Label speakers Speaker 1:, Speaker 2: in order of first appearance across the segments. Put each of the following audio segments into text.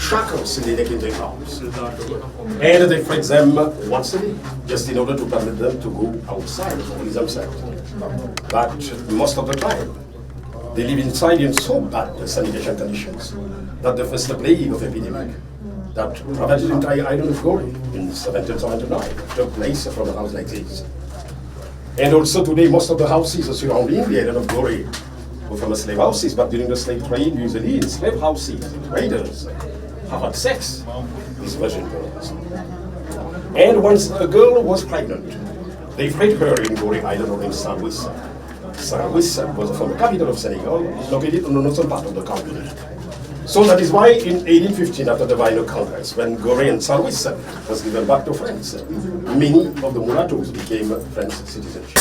Speaker 1: shackles sleeping in their house. And they fight them once a day, just in order to permit them to go outside for themselves. But most of the time, they live inside in so bad sanitation conditions that the first plague of epidemic that ravaged the entire island of Gorée in 1779 took place from a house like this. And also today, most of the houses surrounding the island of Gorée were from slave houses, but during the slave trade, usually in slave houses, traders have had sex with virgin girls. And once a girl was pregnant, they freed her in Gorée Island named Saint-Louis. Saint-Louis was the former capital of Senegal, located on the northern part of the continent. So that is why in 1815, after the Viennese Congress, when Gorée and Saint-Louis was given back to France, many of the mulattoes became French citizens.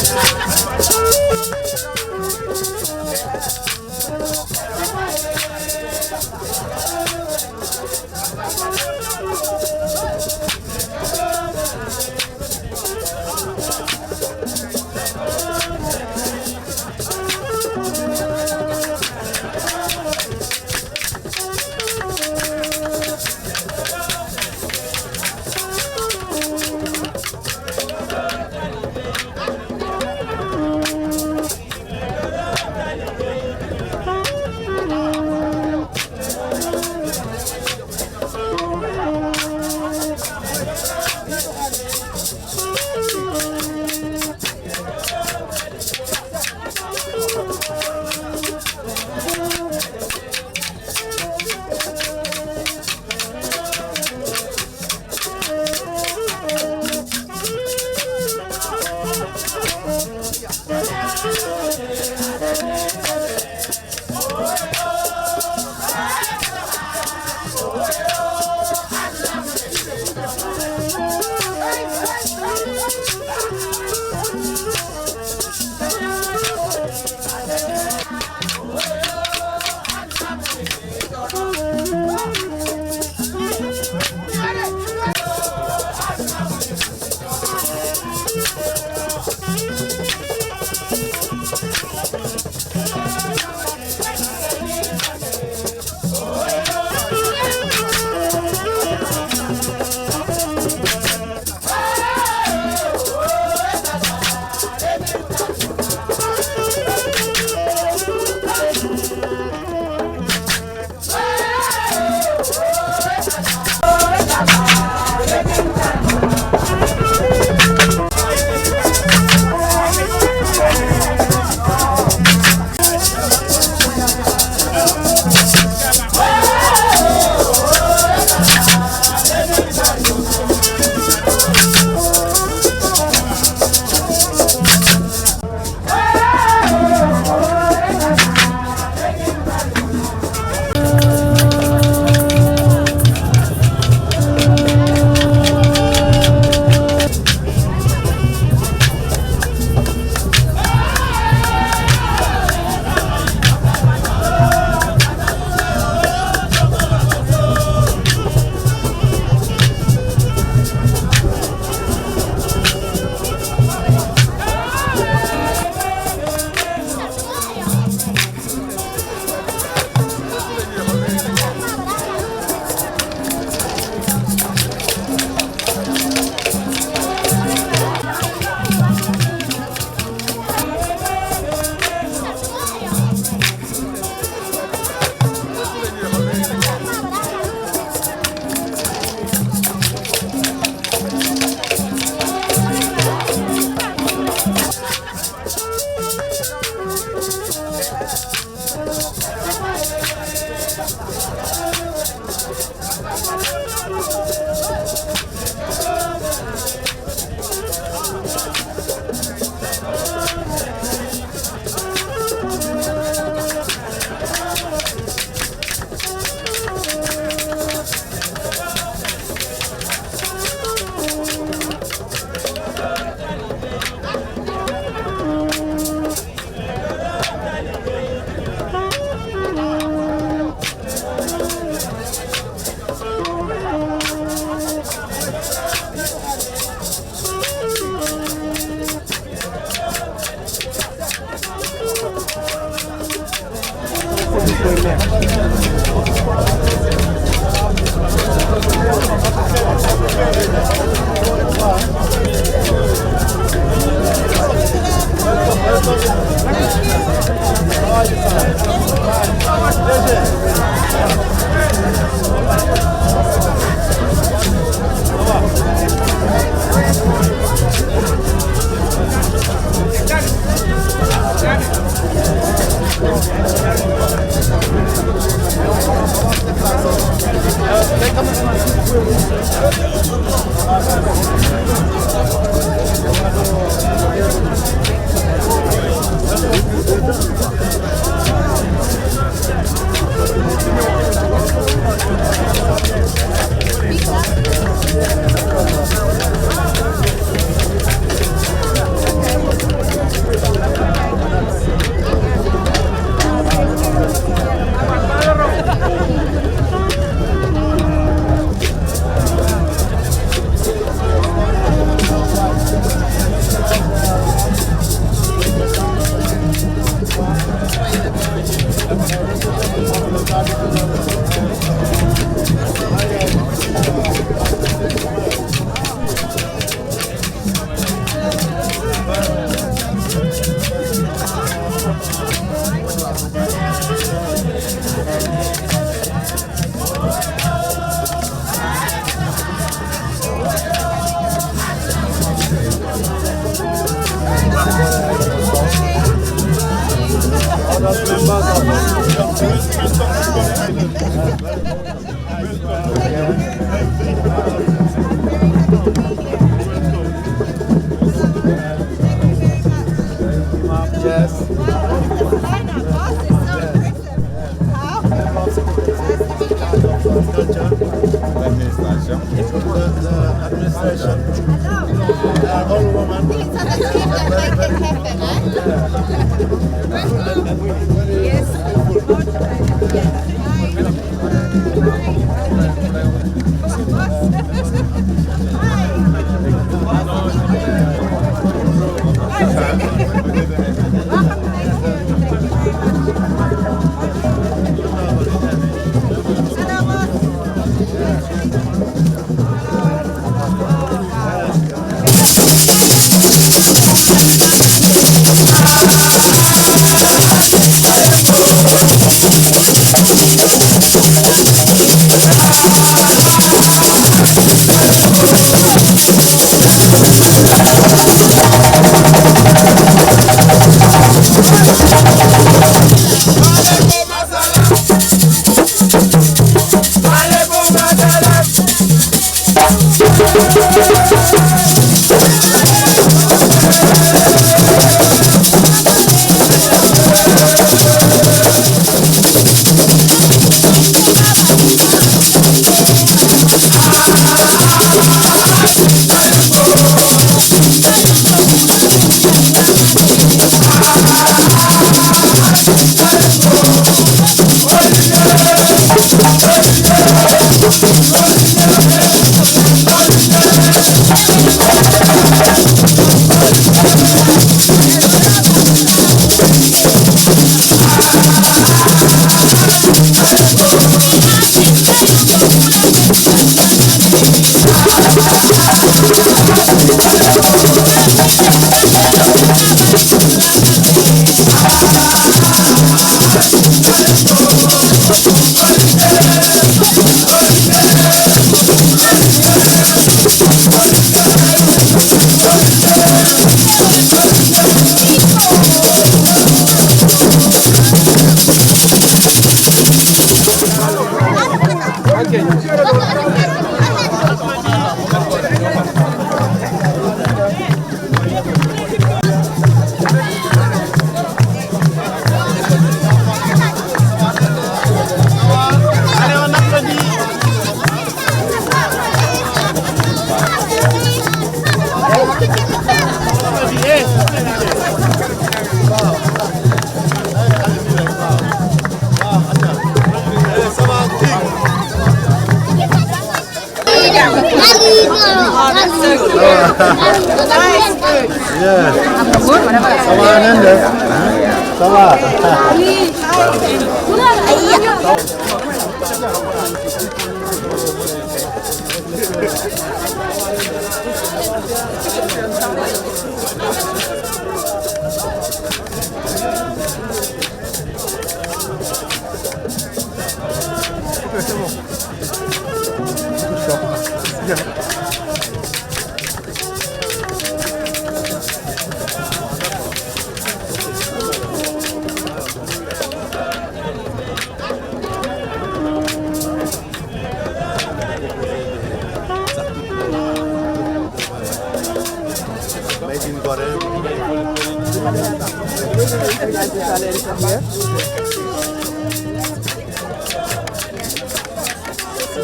Speaker 2: à l'intérieur.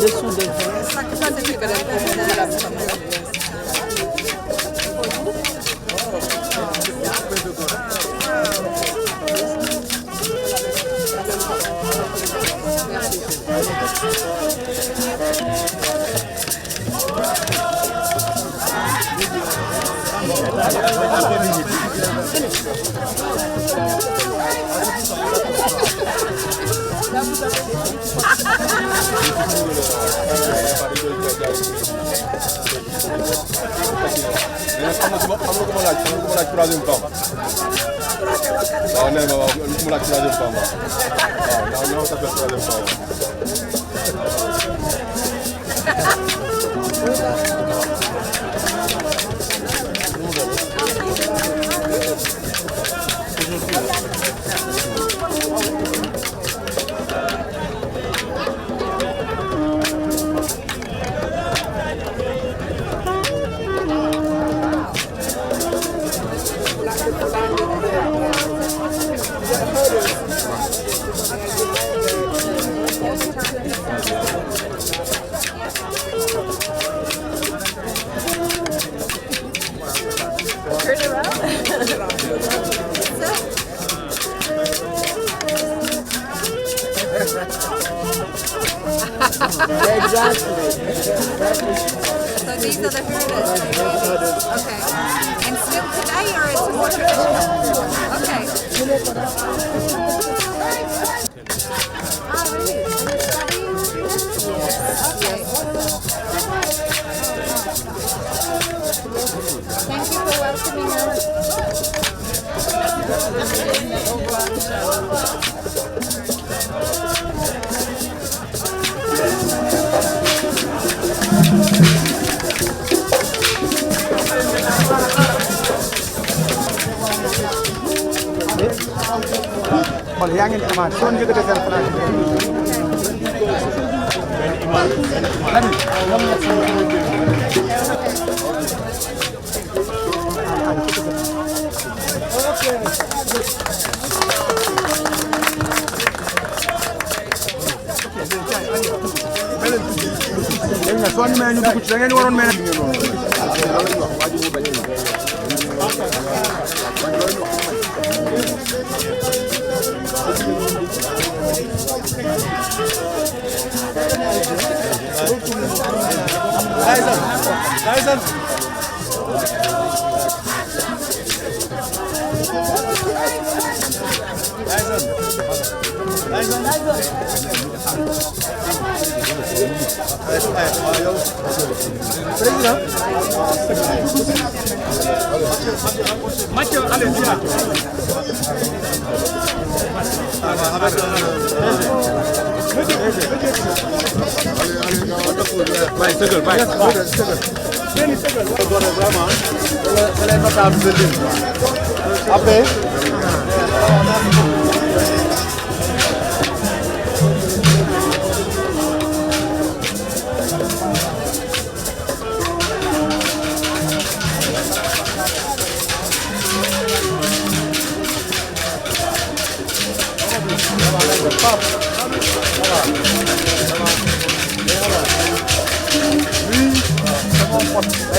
Speaker 2: Dessous de
Speaker 3: troisième femme. waaw nee na waaw mu laaj troisième femme waaw waaw ñoo s'appelle troisième femme.
Speaker 4: Exactly. So these are the herders. Okay. And still today, or it's more traditional? Okay. Ah, really? Okay. Thank you for welcoming us.
Speaker 2: Xool yaa ngi amaat soo ñu yëgatee seen place. léegi nag soo ñu may ñu dugg ci da ngeen waroon may président. Mathieu, allez, viens là. Vai, sëgal, vai. Vraiment, c'est les notables de l'île. Après.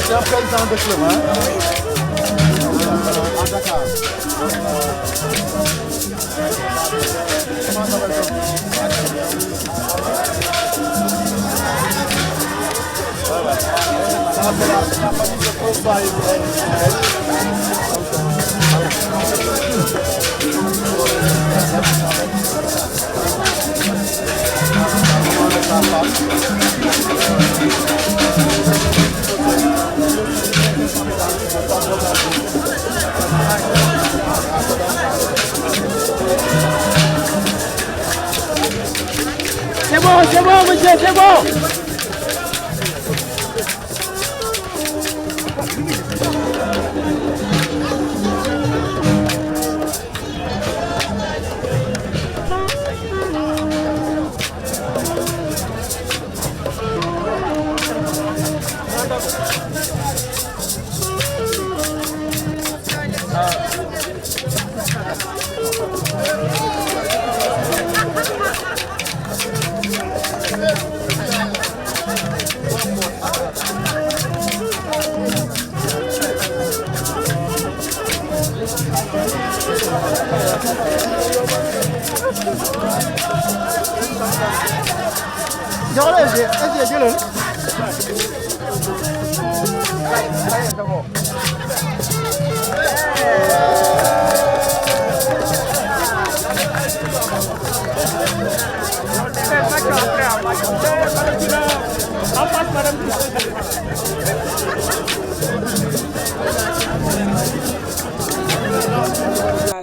Speaker 2: C'est un président de club, hein? À Dakar. Comment ça va être? Ça fait la famille de combat. C'est bon, monsieur, c'est bon.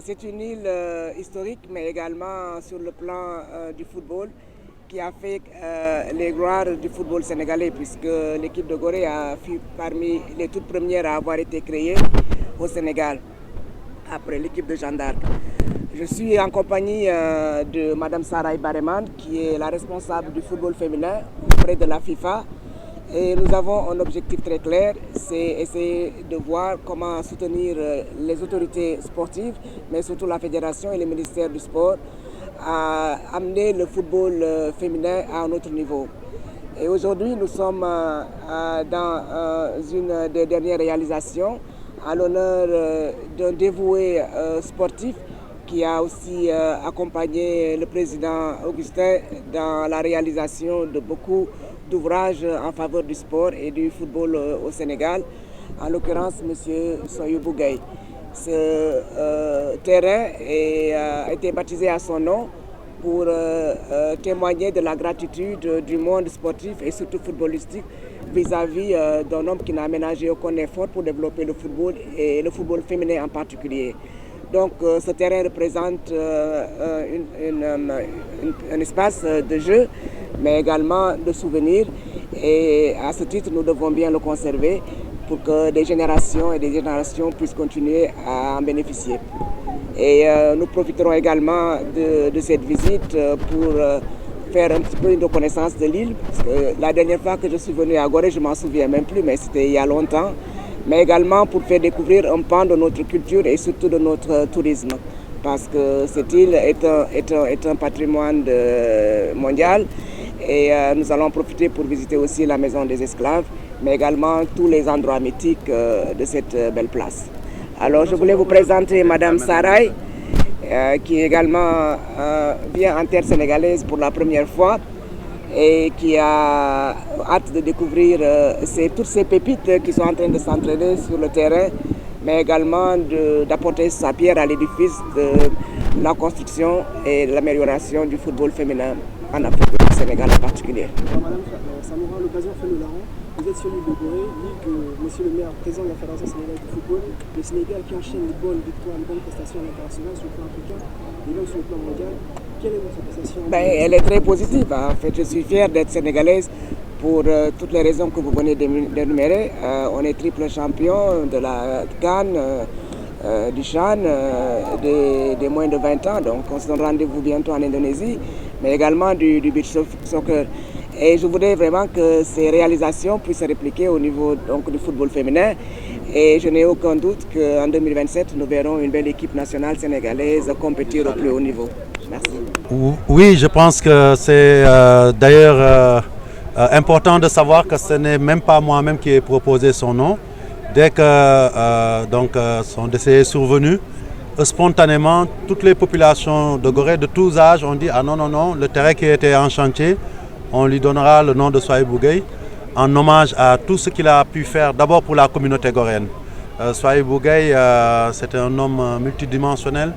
Speaker 5: C'est une île historique, mais également sur le plan du football, qui a fait les gloires du football sénégalais, puisque l'équipe de Gorée a fut parmi les toutes premières à avoir été créée au Sénégal, après l'équipe de Jeanne d'Arc. Je suis en compagnie de Madame Sarai Bareman, qui est la responsable du football féminin auprès de la FIFA. Et nous avons un objectif très clair, c'est essayer de voir comment soutenir les autorités sportives, mais surtout la fédération et le ministère du sport, à amener le football féminin à un autre niveau. Et aujourd'hui, nous sommes dans une des dernières réalisations à l'honneur d'un dévoué sportif qui a aussi accompagné le président Augustin dans la réalisation de beaucoup d'ouvrages en faveur du sport et du football au Sénégal, en l'occurrence M. Soyoubou Gaye. Ce terrain a été baptisé à son nom pour témoigner de la gratitude du monde sportif et surtout footballistique vis-à-vis d'un homme qui n'a aménagé aucun effort pour développer le football et le football féminin en particulier. Donc ce terrain représente un espace de jeu, mais également de souvenirs. Et à ce titre, nous devons bien le conserver pour que des générations et des générations puissent continuer à en bénéficier. Et nous profiterons également de cette visite pour faire un petit peu une reconnaissance de l'île. La dernière fois que je suis venu à Gorée, je ne m'en souviens même plus, mais c'était il y a longtemps. Mais également pour faire découvrir un pan de notre culture et surtout de notre tourisme. Parce que cette île est un patrimoine mondial et nous allons profiter pour visiter aussi la maison des esclaves, mais également tous les endroits mythiques de cette belle place. Alors je voulais vous présenter Madame Sarai, qui également vient en terre sénégalaise pour la première fois et qui a hâte de découvrir toutes ces pépites qui sont en train de s'entraîner sur le terrain, mais également d'apporter sa pierre à l'édifice de la construction et de l'amélioration du football féminin en Afrique, au Sénégal en particulier.
Speaker 6: Madame Samoura, l'occasion fait le larron. Vous êtes sur l'île de Gorée, l'île que Monsieur le maire, président de la Fédération sénégalaise de football, le Sénégal qui enchaîne les bonnes victoires, les bonnes prestations internationales sur le plan africain et même sur le plan mondial. Quelle est votre appréciation?
Speaker 5: Elle est très positive. En fait, je suis fière d'être sénégalaise pour toutes les raisons que vous venez d'énumérer. On est triple champion de la CAN, du CHAN, des moins de 20 ans. Donc on se donne rendez-vous bientôt en Indonésie, mais également du beach soccer. Et je voudrais vraiment que ces réalisations puissent se répliquer au niveau du football féminin. Et je n'ai aucun doute qu'en 2027, nous verrons une belle équipe nationale sénégalaise compétir au plus haut niveau. Merci.
Speaker 7: Oui, je pense que c'est d'ailleurs important de savoir que ce n'est même pas moi-même qui ai proposé son nom. Dès que son décès est survenu, spontanément, toutes les populations de Gorée de tous âges ont dit « Ah non, non, non, le terrain qui était en chantier, on lui donnera le nom de Soyoubou Gaye en hommage à tout ce qu'il a pu faire d'abord pour la communauté goréenne. Soyoubou Gaye, c'était un homme multidimensionnel,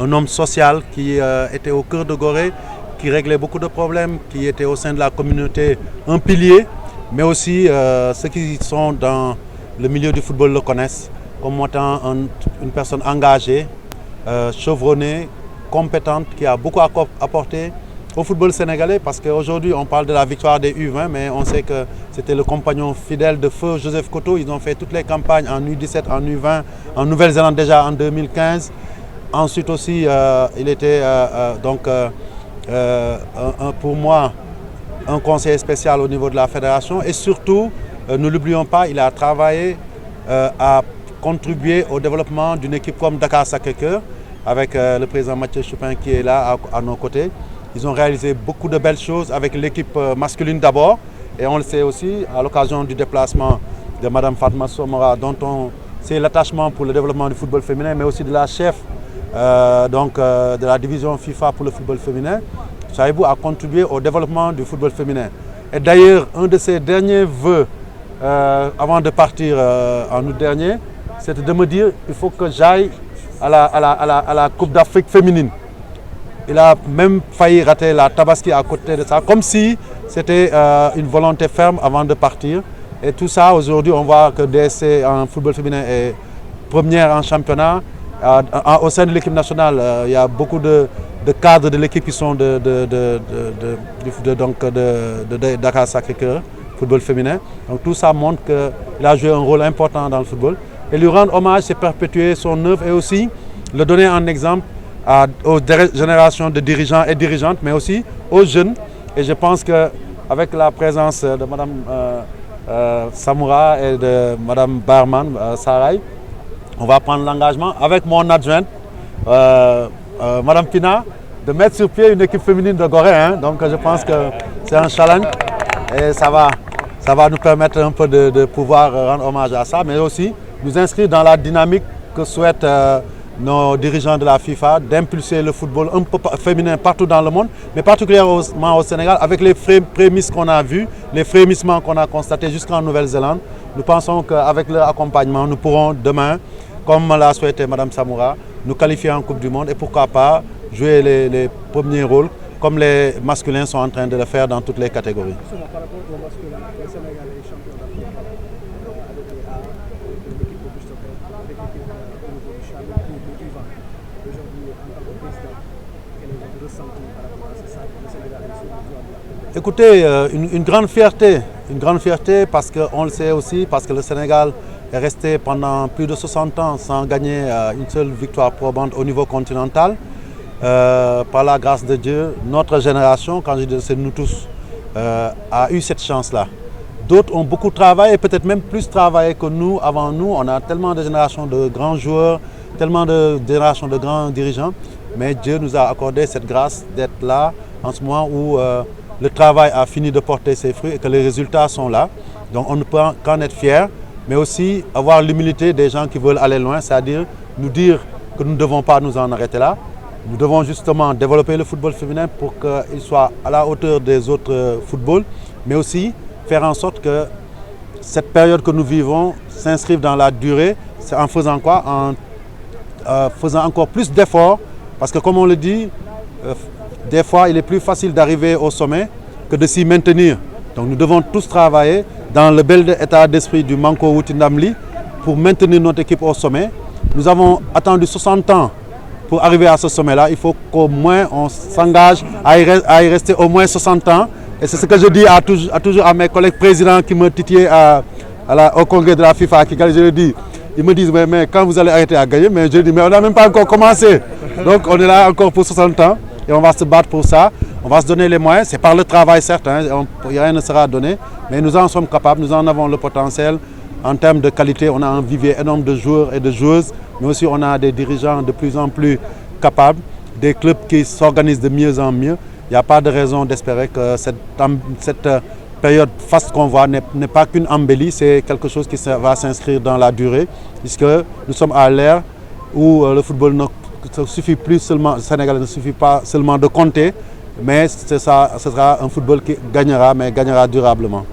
Speaker 7: un homme social qui était au cœur de Gorée, qui réglait beaucoup de problèmes, qui était au sein de la communauté un pilier, mais aussi ceux qui sont dans le milieu du football le connaissent comme étant une personne engagée, chevronnée, compétente, qui a beaucoup apporté au football sénégalais, parce qu'aujourd'hui on parle de la victoire des U20, mais on sait que c'était le compagnon fidèle de feu Joseph Koto. Ils ont fait toutes les campagnes en U17, en U20, en Nouvelle-Zélande déjà en 2015. Ensuite aussi, il était pour moi un conseiller spécial au niveau de la fédération. Et surtout, ne l'oublions pas, il a travaillé à contribuer au développement d'une équipe comme Dakar Sacré-Cœur, avec le président Mathieu Choupin qui est là à nos côtés. Ils ont réalisé beaucoup de belles choses avec l'équipe masculine d'abord. Et on le sait aussi, à l'occasion du déplacement de Mme Fatma Somora, dont on sait l'attachement pour le développement du football féminin, mais aussi de la chef de la division FIFA pour le football féminin. Soyoubou a contribué au développement du football féminin. Et d'ailleurs, un de ses derniers vœux avant de partir en août dernier, c'était de me dire il faut que j'aille à la Coupe d'Afrique féminine. Il a même failli rater la Tabaski à côté de ça, comme si c'était une volonté ferme avant de partir. Et tout ça, aujourd'hui, on voit que DSC en football féminin est première en championnat. Au sein de l'équipe nationale, il y a beaucoup de cadres de l'équipe qui sont de Dakar Sacré-Cœur, football féminin. Donc tout ça montre qu'il a joué un rôle important dans le football. Et lui rendre hommage, c'est perpétuer son œuvre et aussi le donner en exemple aux générations de dirigeants et dirigeantes, mais aussi aux jeunes. Et je pense qu'avec la présence de Mme Samoura et de Mme Barman, Saray, on va prendre l'engagement avec mon adjointe, Mme Pina, de mettre sur pied une équipe féminine de Gorée. Hein. Donc je pense que c'est un challenge et ça va nous permettre un peu de pouvoir rendre hommage à ça, mais aussi nous inscrire dans la dynamique que souhaitent nos dirigeants de la FIFA d'impulser le football un peu féminin partout dans le monde, mais particulièrement au Sénégal, avec les prémices qu'on a vues, les frémissements qu'on a constatés jusqu'en Nouvelle-Zélande. Nous pensons qu'avec leur accompagnement, nous pourrons demain, comme l'a souhaité Mme Samoura, nous qualifier en Coupe du Monde et pourquoi pas jouer les premiers rôles comme les masculins sont en train de le faire dans toutes les catégories.
Speaker 6: Par rapport au masculin, le Sénégal est champion d'Afrique avec les A, l'équipe de Bustoker, avec l'équipe au niveau du Chalon, du Vivant. Aujourd'hui, en tant que président, quel est votre ressenti par rapport à ce sac le Sénégal est sur le toit de la...
Speaker 7: Écoutez, une grande fierté parce qu'on le sait aussi, parce que le Sénégal est resté pendant plus de 60 ans sans gagner une seule victoire probante au niveau continental. Par la grâce de Dieu, notre génération, quand je dis c'est nous tous, a eu cette chance-là. D'autres ont beaucoup travaillé, peut-être même plus travaillé que nous, avant nous. On a tellement de générations de grands joueurs, tellement de générations de grands dirigeants. Mais Dieu nous a accordé cette grâce d'être là en ce moment où le travail a fini de porter ses fruits et que les résultats sont là. Donc on ne peut qu'en être fier, mais aussi avoir l'humilité des gens qui veulent aller loin, c'est-à-dire nous dire que nous ne devons pas nous en arrêter là. Nous devons justement développer le football féminin pour qu'il soit à la hauteur des autres footballs, mais aussi faire en sorte que cette période que nous vivons s'inscrive dans la durée. C'est en faisant quoi? En faisant encore plus d'efforts, parce que comme on le dit, des fois il est plus facile d'arriver au sommet que de s'y maintenir. Donc nous devons tous travailler dans le bel état d'esprit du Manko Wutindamli pour maintenir notre équipe au sommet. Nous avons attendu 60 ans pour arriver à ce sommet-là. Il faut qu'au moins on s'engage à y rester au moins 60 ans. Et c'est ce que je dis toujours à mes collègues présidents qui me titillaient au congrès de la FIFA. Je leur dis, ils me disent, mais quand vous allez arrêter à gagner, mais je dis, mais on n'a même pas encore commencé. Donc on est là encore pour 60 ans et on va se battre pour ça. On va se donner les moyens. C'est par le travail, certes, hein, rien ne sera donné, mais nous en sommes capables, nous en avons le potentiel. En termes de qualité, on a un vivier énorme de joueurs et de joueuses, mais aussi on a des dirigeants de plus en plus capables, des clubs qui s'organisent de mieux en mieux. Il n'y a pas de raison d'espérer que cette période faste qu'on voit n'est pas qu'une embellie, c'est quelque chose qui va s'inscrire dans la durée, puisque nous sommes à l'ère où le football ne suffit plus seulement, le Sénégal ne suffit pas seulement de compter, mais ce sera un football qui gagnera, mais gagnera durablement.